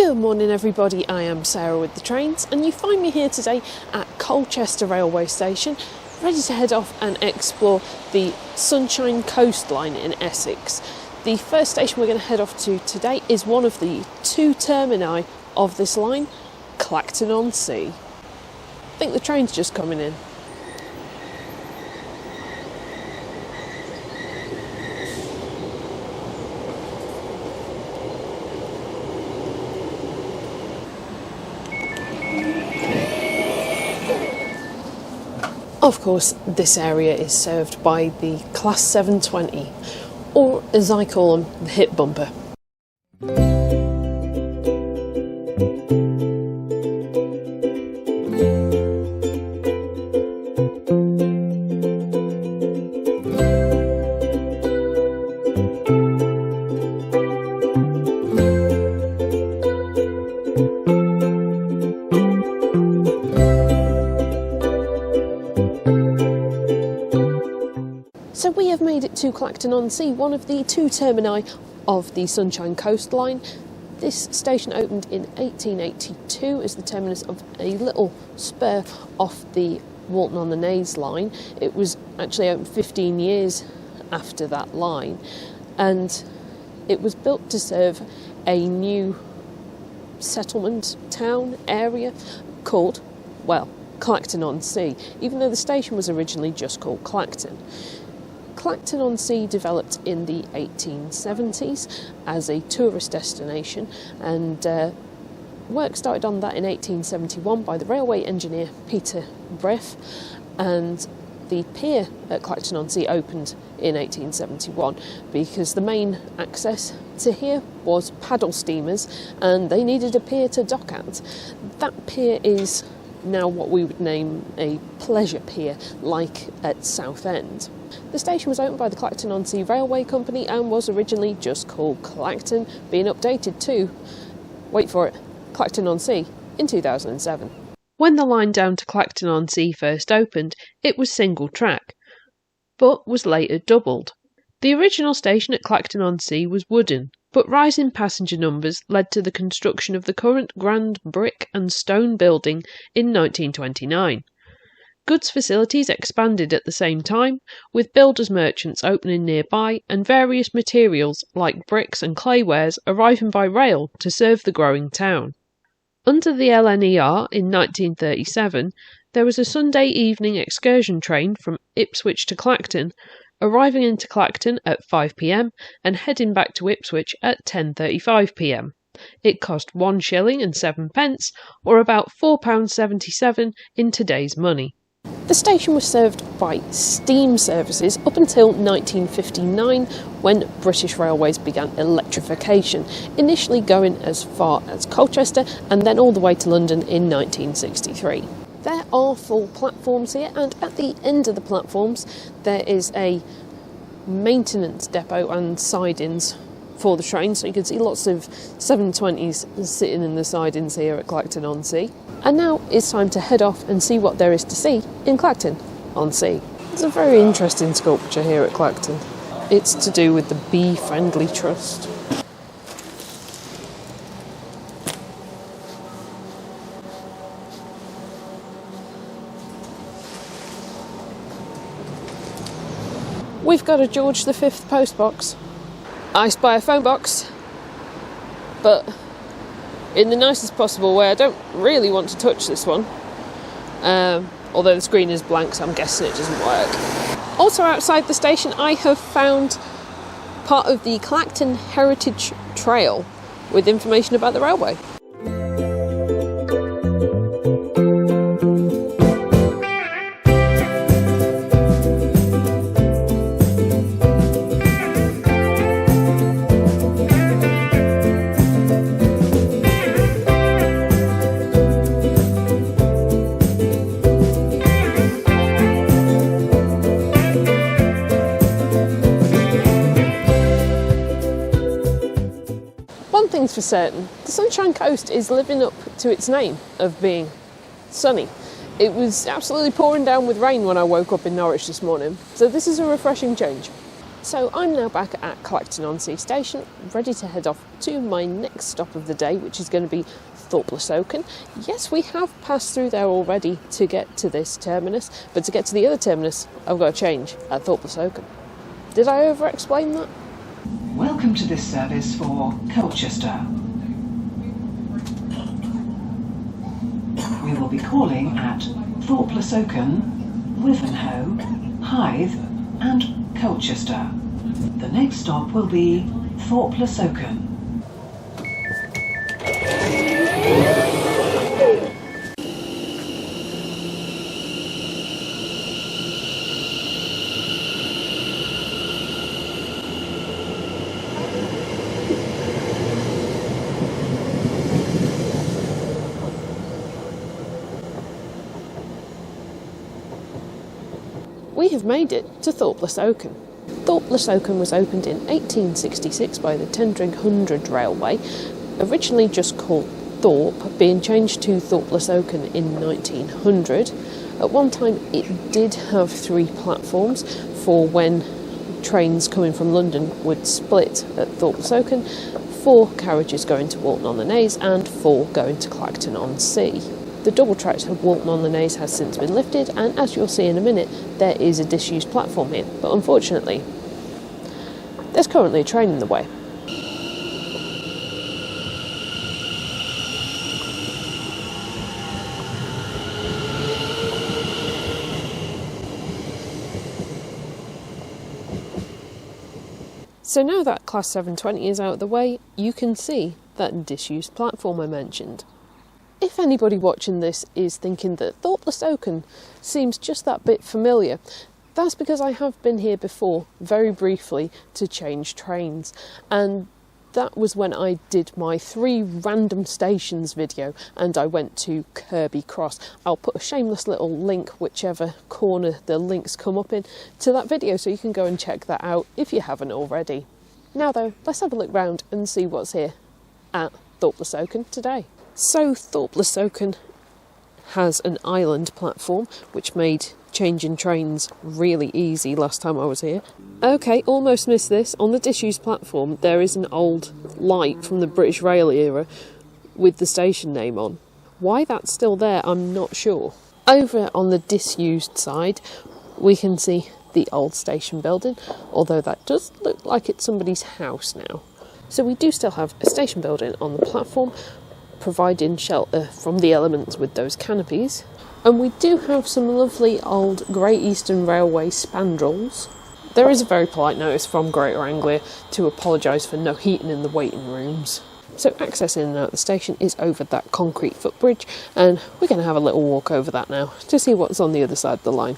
Good morning everybody, I am Sarah with the trains and you find me here today at Colchester railway station ready to head off and explore the Sunshine coastline in Essex. The first station we're going to head off to today is one of the two termini of this line, Clacton-on-Sea. I think the train's just coming in. Of course, this area is served by the Class 720, or as I call them, the hip bumper. So we have made it to Clacton-on-Sea, one of the two termini of the Sunshine coastline. This station opened in 1882 as the terminus of a little spur off the Walton-on-the-Naze line. It was actually opened 15 years after that line, and it was built to serve a new settlement town area called, well, Clacton-on-Sea, even though the station was originally just called Clacton. Clacton-on-Sea developed in the 1870s as a tourist destination, and work started on that in 1871 by the railway engineer Peter Briff, and the pier at Clacton-on-Sea opened in 1871 because the main access to here was paddle steamers and they needed a pier to dock at. That pier is now what we would name a pleasure pier, like at Southend. The station was opened by the Clacton-on-Sea Railway Company and was originally just called Clacton, being updated to, wait for it, Clacton-on-Sea in 2007. When the line down to Clacton-on-Sea first opened, it was single track, but was later doubled. The original station at Clacton-on-Sea was wooden, but rising passenger numbers led to the construction of the current grand brick and stone building in 1929. Goods facilities expanded at the same time, with builders' merchants opening nearby and various materials like bricks and claywares arriving by rail to serve the growing town. Under the LNER in 1937, there was a Sunday evening excursion train from Ipswich to Clacton, arriving into Clacton at 5 p.m. and heading back to Ipswich at 10:35 p.m. It cost 1 shilling and 7 pence, or about £4.77 in today's money. The station was served by steam services up until 1959, when British Railways began electrification, initially going as far as Colchester and then all the way to London in 1963. There are full platforms here, and at the end of the platforms there is a maintenance depot and sidings for the train, so you can see lots of 720s sitting in the sidings here at Clacton-on-Sea. And now it's time to head off and see what there is to see in Clacton-on-Sea. There's a very interesting sculpture here at Clacton. It's to do with the Bee Friendly Trust. We've got a George V postbox. I spy a phone box, but in the nicest possible way. I don't really want to touch this one, although the screen is blank, so I'm guessing it doesn't work. Also outside the station I have found part of the Clacton Heritage Trail with information about the railway. One thing's for certain, the Sunshine Coast is living up to its name of being sunny. It was absolutely pouring down with rain when I woke up in Norwich this morning, so this is a refreshing change. So I'm now back at Clacton-on-Sea station, ready to head off to my next stop of the day, which is going to be Thorpe-le-Soken. Yes, we have passed through there already to get to this terminus, but to get to the other terminus, I've got to change at Thorpe-le-Soken. Did I over-explain that? Welcome to this service for Colchester. We will be calling at Thorpe-le-Soken, Wivenhoe, Hythe and Colchester. The next stop will be Thorpe-le-Soken. We have made it to Thorpe-le-Soken. Thorpe-le-Soken was opened in 1866 by the Tendring Hundred Railway, originally just called Thorpe, being changed to Thorpe-le-Soken in 1900. At one time it did have 3 platforms for when trains coming from London would split at Thorpe-le-Soken, 4 carriages going to Walton-on-the-Naze and 4 going to Clacton-on-Sea. The double tracks of Walton-on-the-Naze has since been lifted, and as you'll see in a minute, there is a disused platform here, but unfortunately there's currently a train in the way. So now that Class 720 is out of the way, you can see that disused platform I mentioned. If anybody watching this is thinking that Thorpe-le-Soken seems just that bit familiar, that's because I have been here before, very briefly, to change trains. And that was when I did my 3 random stations video and I went to Kirby Cross. I'll put a shameless little link, whichever corner the links come up in, to that video so you can go and check that out if you haven't already. Now though, let's have a look round and see what's here at Thorpe-le-Soken today. So Thorpe-le-Soken has an island platform, which made changing trains really easy last time I was here. Okay, almost missed this. On the disused platform, there is an old light from the British Rail era with the station name on. Why that's still there, I'm not sure. Over on the disused side, we can see the old station building, although that does look like it's somebody's house now. So we do still have a station building on the platform, providing shelter from the elements with those canopies. And we do have some lovely old Great Eastern Railway spandrels. There is a very polite notice from Greater Anglia to apologise for no heating in the waiting rooms. So access in and out of the station is over that concrete footbridge, and we're going to have a little walk over that now to see what's on the other side of the line.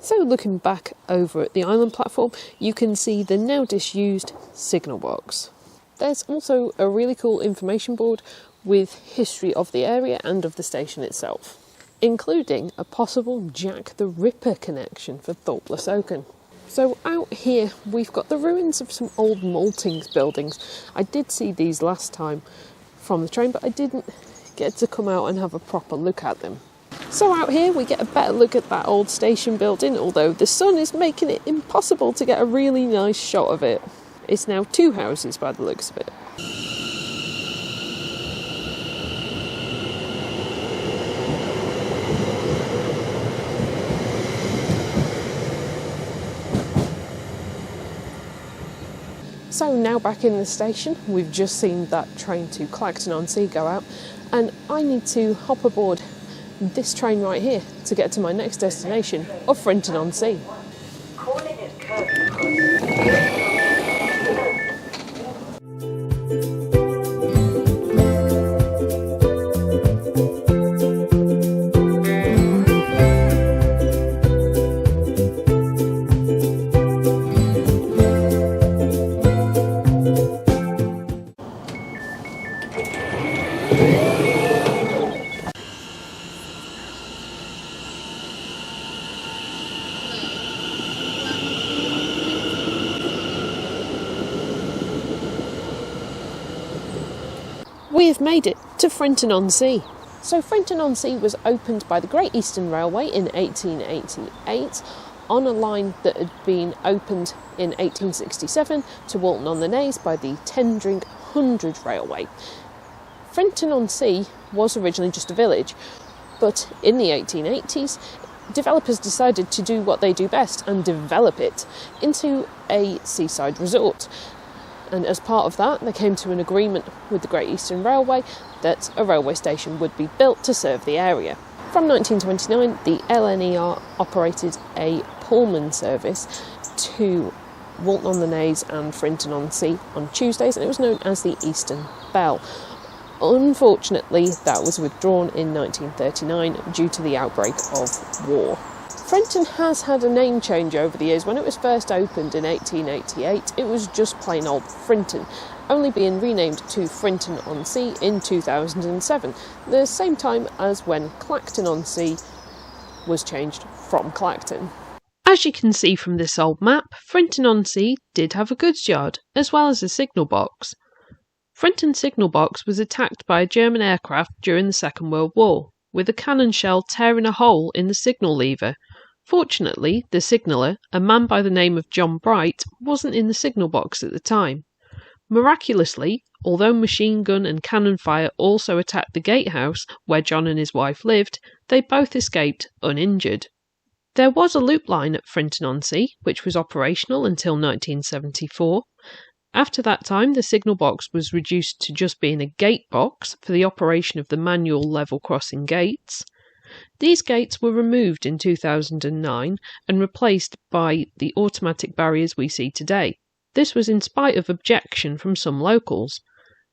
So looking back over at the island platform, you can see the now disused signal box. There's also a really cool information board with history of the area and of the station itself, including a possible Jack the Ripper connection for Thorpe-le-Soken. So out here we've got the ruins of some old maltings buildings. I did see these last time from the train, but I didn't get to come out and have a proper look at them. So out here we get a better look at that old station building, although the sun is making it impossible to get a really nice shot of it. It's now 2 houses by the looks of it. So now back in the station, we've just seen that train to Clacton-on-Sea go out, and I need to hop aboard this train right here to get to my next destination of Frinton-on-Sea. Calling at Kirby. we have made it to Frinton-on-Sea. So Frinton-on-Sea was opened by the Great Eastern Railway in 1888 on a line that had been opened in 1867 to Walton-on-the-Naze by the Tendring Hundred Railway. Frinton-on-Sea was originally just a village, but in the 1880s, developers decided to do what they do best and develop it into a seaside resort. And as part of that, they came to an agreement with the Great Eastern Railway that a railway station would be built to serve the area. From 1929, the LNER operated a Pullman service to Walton-on-the-Naze and Frinton-on-Sea on Tuesdays, and it was known as the Eastern Bell. Unfortunately, that was withdrawn in 1939 due to the outbreak of war. Frinton has had a name change over the years. When it was first opened in 1888, it was just plain old Frinton, only being renamed to Frinton-on-Sea in 2007, the same time as when Clacton-on-Sea was changed from Clacton. As you can see from this old map, Frinton-on-Sea did have a goods yard, as well as a signal box. Frinton's signal box was attacked by a German aircraft during the Second World War, with a cannon shell tearing a hole in the signal lever. Fortunately, the signaller, a man by the name of John Bright, wasn't in the signal box at the time. Miraculously, although machine gun and cannon fire also attacked the gatehouse where John and his wife lived, they both escaped uninjured. There was a loop line at Frinton-on-Sea, which was operational until 1974. After that time, the signal box was reduced to just being a gate box for the operation of the manual level crossing gates. These gates were removed in 2009 and replaced by the automatic barriers we see today. This was in spite of objection from some locals.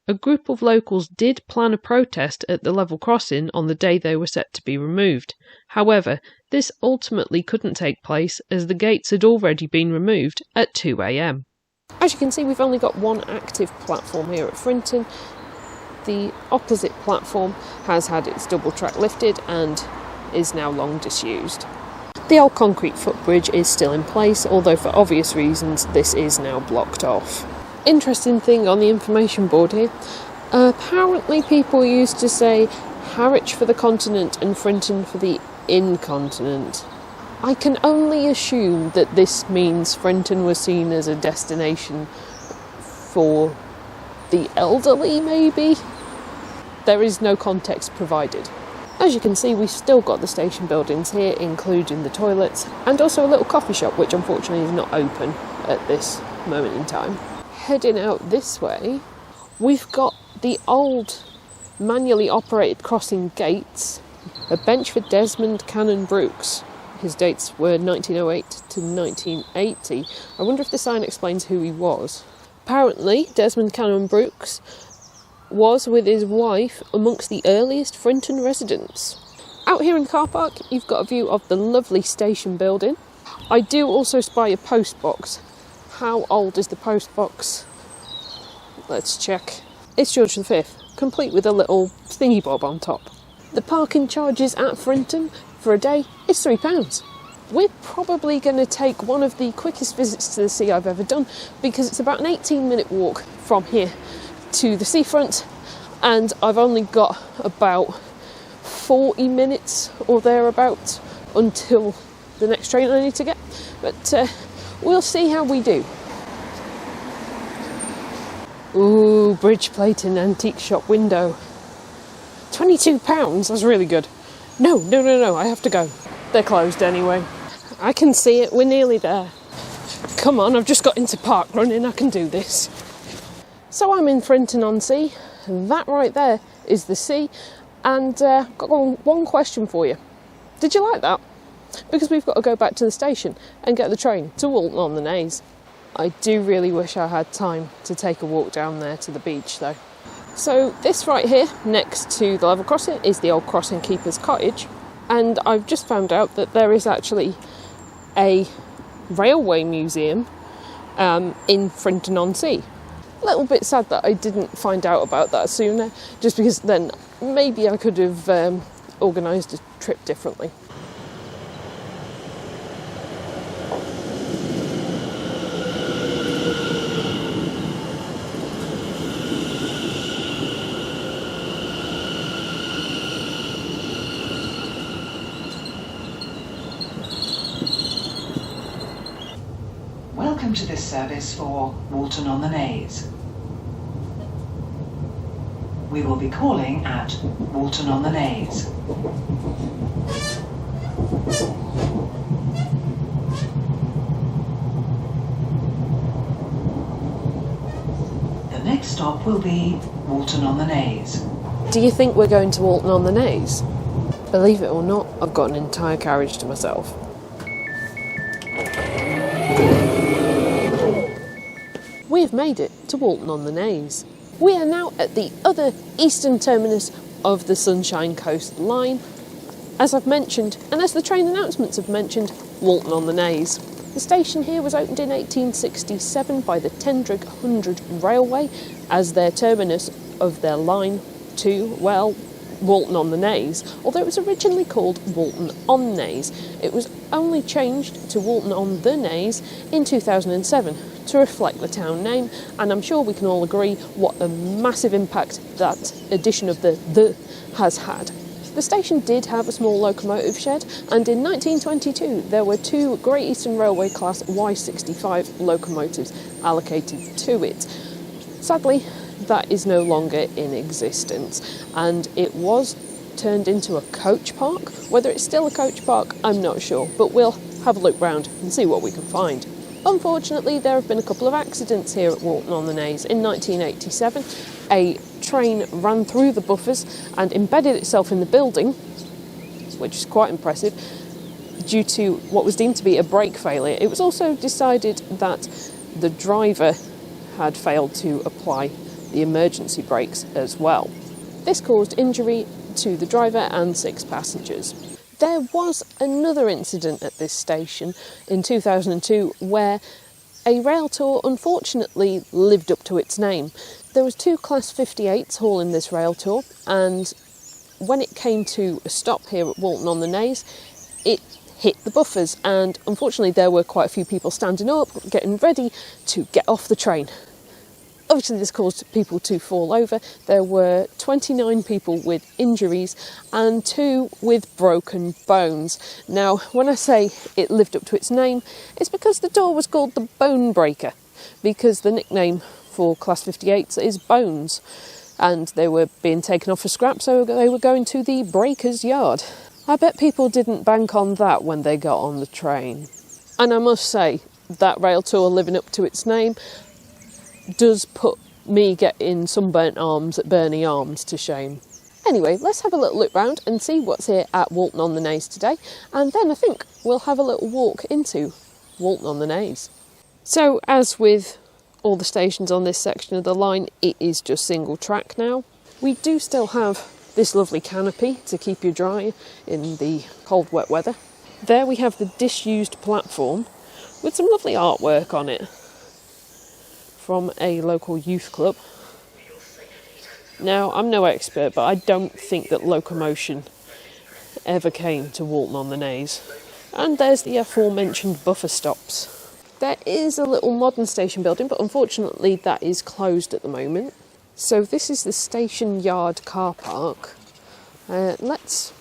A group of locals did plan a protest at the level crossing on the day they were set to be removed. However, this ultimately couldn't take place as the gates had already been removed at 2 a.m. As you can see, we've only got one active platform here at Frinton. The opposite platform has had its double track lifted and is now long disused. The old concrete footbridge is still in place, although for obvious reasons this is now blocked off. Interesting thing on the information board here, apparently people used to say Harwich for the continent and Frinton for the incontinent. I can only assume that this means Frinton was seen as a destination for the elderly, maybe? There is no context provided. As you can see, we've still got the station buildings here, including the toilets, and also a little coffee shop, which unfortunately is not open at this moment in time. Heading out this way, we've got the old manually operated crossing gates, a bench for Desmond Cannon Brooks. His dates were 1908 to 1980. I wonder if the sign explains who he was. Apparently, Desmond Cannon Brooks was, with his wife, amongst the earliest Frinton residents. Out here in the car park, you've got a view of the lovely station building. I do also spy a post box. How old is the post box? Let's check. It's George V, complete with a little thingy bob on top. The parking charges at Frinton for a day is £3. We're probably going to take one of the quickest visits to the sea I've ever done, because it's about an 18-minute walk from here to the seafront, and I've only got about 40 minutes or thereabouts until the next train I need to get, but we'll see how we do. Ooh, bridge plate in antique shop window. £22, that's really good. No, I have to go. They're closed anyway. I can see it, we're nearly there. Come on, I've just got into park running, I can do this. So I'm in Frinton-on-Sea, that right there is the sea, and I've got one question for you. Did you like that? Because we've got to go back to the station and get the train to Walton-on-the-Naze. I do really wish I had time to take a walk down there to the beach though. So this right here, next to the level crossing, is the old crossing keeper's cottage, and I've just found out that there is actually a railway museum in Frinton-on-Sea. A little bit sad that I didn't find out about that sooner, just because then maybe I could have organised a trip differently. Welcome to this service for Walton-on-the-Naze. We will be calling at Walton-on-the-Naze. The next stop will be Walton-on-the-Naze. Do you think we're going to Walton-on-the-Naze? Believe it or not, I've got an entire carriage to myself. We have made it to Walton-on-the-Naze. We are now at the other eastern terminus of the Sunshine Coast line. As I've mentioned, and as the train announcements have mentioned, Walton-on-the-Naze. The station here was opened in 1867 by the Tendrig Hundred Railway as their terminus of their line to, well, Walton-on-the-Naze, although it was originally called Walton-on-Naze. It was only changed to Walton-on-the-Naze in 2007 to reflect the town name, and I'm sure we can all agree what a massive impact that addition of the has had. The station did have a small locomotive shed, and in 1922 there were two Great Eastern Railway class Y65 locomotives allocated to it. Sadly, that is no longer in existence, and it was turned into a coach park. Whether it's still a coach park, I'm not sure, but we'll have a look round and see what we can find. Unfortunately, there have been a couple of accidents here at Walton-on-the-Naze. In 1987, a train ran through the buffers and embedded itself in the building, which is quite impressive, due to what was deemed to be a brake failure. It was also decided that the driver had failed to apply the emergency brakes as well. This caused injury to the driver and 6 passengers. There was another incident at this station in 2002 where a rail tour unfortunately lived up to its name. There was 2 Class 58s hauling this rail tour, and when it came to a stop here at Walton-on-the-Naze, it hit the buffers, and unfortunately there were quite a few people standing up, getting ready to get off the train. Obviously this caused people to fall over. There were 29 people with injuries and 2 with broken bones. Now, when I say it lived up to its name, it's because the door was called the Bone Breaker, because the nickname for Class 58s is Bones, and they were being taken off for scrap, so they were going to the breaker's yard. I bet people didn't bank on that when they got on the train. And I must say, that rail tour living up to its name does put me getting sunburnt arms at Burnley Arms to shame. Anyway, let's have a little look round and see what's here at Walton-on-the-Naze today, and then I think we'll have a little walk into Walton-on-the-Naze. So, as with all the stations on this section of the line, it is just single track now. We do still have this lovely canopy to keep you dry in the cold, wet weather. There we have the disused platform with some lovely artwork on it from a local youth club. Now, I'm no expert, but I don't think that locomotion ever came to Walton-on-the-Naze. And there's the aforementioned buffer stops. There is a little modern station building, but unfortunately that is closed at the moment. So this is the station yard car park. Let's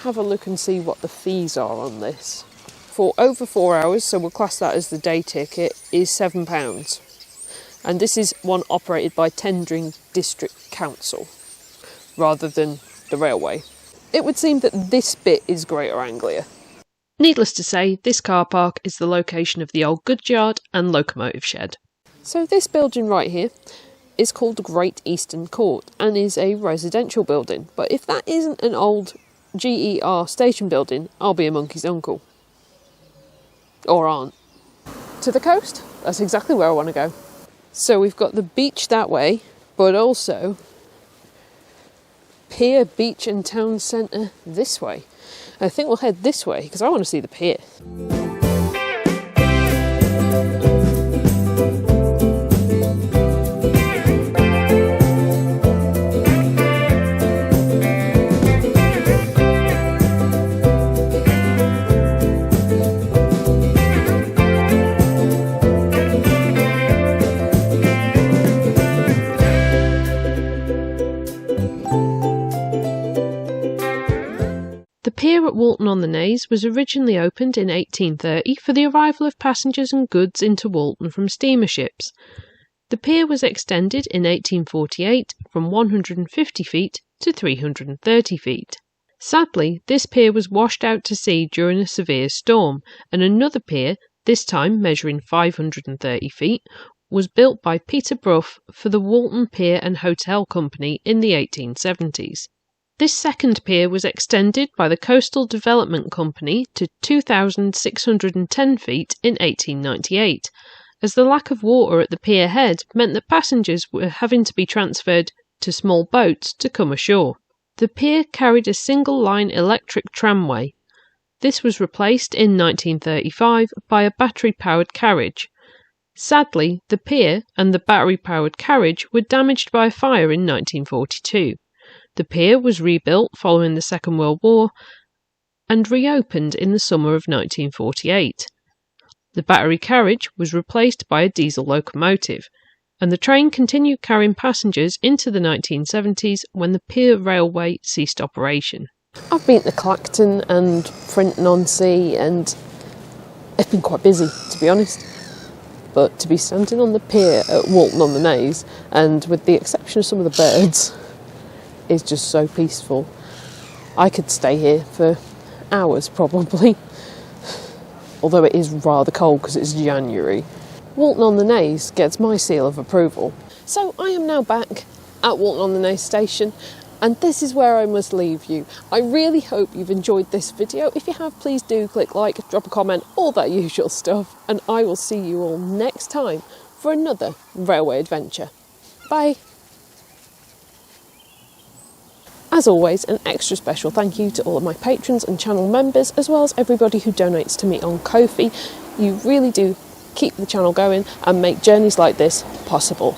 have a look and see what the fees are on this. For over 4 hours, so we'll class that as the day ticket, is £7. And this is one operated by Tendring District Council, rather than the railway. It would seem that this bit is Greater Anglia. Needless to say, this car park is the location of the old goods yard and locomotive shed. So this building right here is called the Great Eastern Court and is a residential building. But if that isn't an old GER station building, I'll be a monkey's uncle. Or aunt. To the coast? That's exactly where I want to go. So we've got the beach that way, but also Pier, Beach and Town Centre this way. I think we'll head this way because I want to see the pier. The The pier at Walton-on-the-Naze was originally opened in 1830 for the arrival of passengers and goods into Walton from steamer ships. The pier was extended in 1848 from 150 feet to 330 feet. Sadly, this pier was washed out to sea during a severe storm, and another pier, this time measuring 530 feet, was built by Peter Brough for the Walton Pier and Hotel Company in the 1870s. This second pier was extended by the Coastal Development Company to 2,610 feet in 1898, as the lack of water at the pier head meant that passengers were having to be transferred to small boats to come ashore. The pier carried a single-line electric tramway. This was replaced in 1935 by a battery-powered carriage. Sadly, the pier and the battery-powered carriage were damaged by a fire in 1942. The pier was rebuilt following the Second World War and reopened in the summer of 1948. The battery carriage was replaced by a diesel locomotive, and the train continued carrying passengers into the 1970s when the pier railway ceased operation. I've been to Clacton and Frinton-on-Sea, and it's been quite busy, to be honest. But to be standing on the pier at Walton-on-the-Naze, and with the exception of some of the birds, is just so peaceful. I could stay here for hours probably, although it is rather cold because it's January. Walton-on-the-Naze gets my seal of approval. So I am now back at Walton-on-the-Naze station, and this is where I must leave you. I really hope you've enjoyed this video. If you have, please do click like, drop a comment, all that usual stuff, and I will see you all next time for another railway adventure. Bye! As always, an extra special thank you to all of my patrons and channel members, as well as everybody who donates to me on Ko-fi. You really do keep the channel going and make journeys like this possible.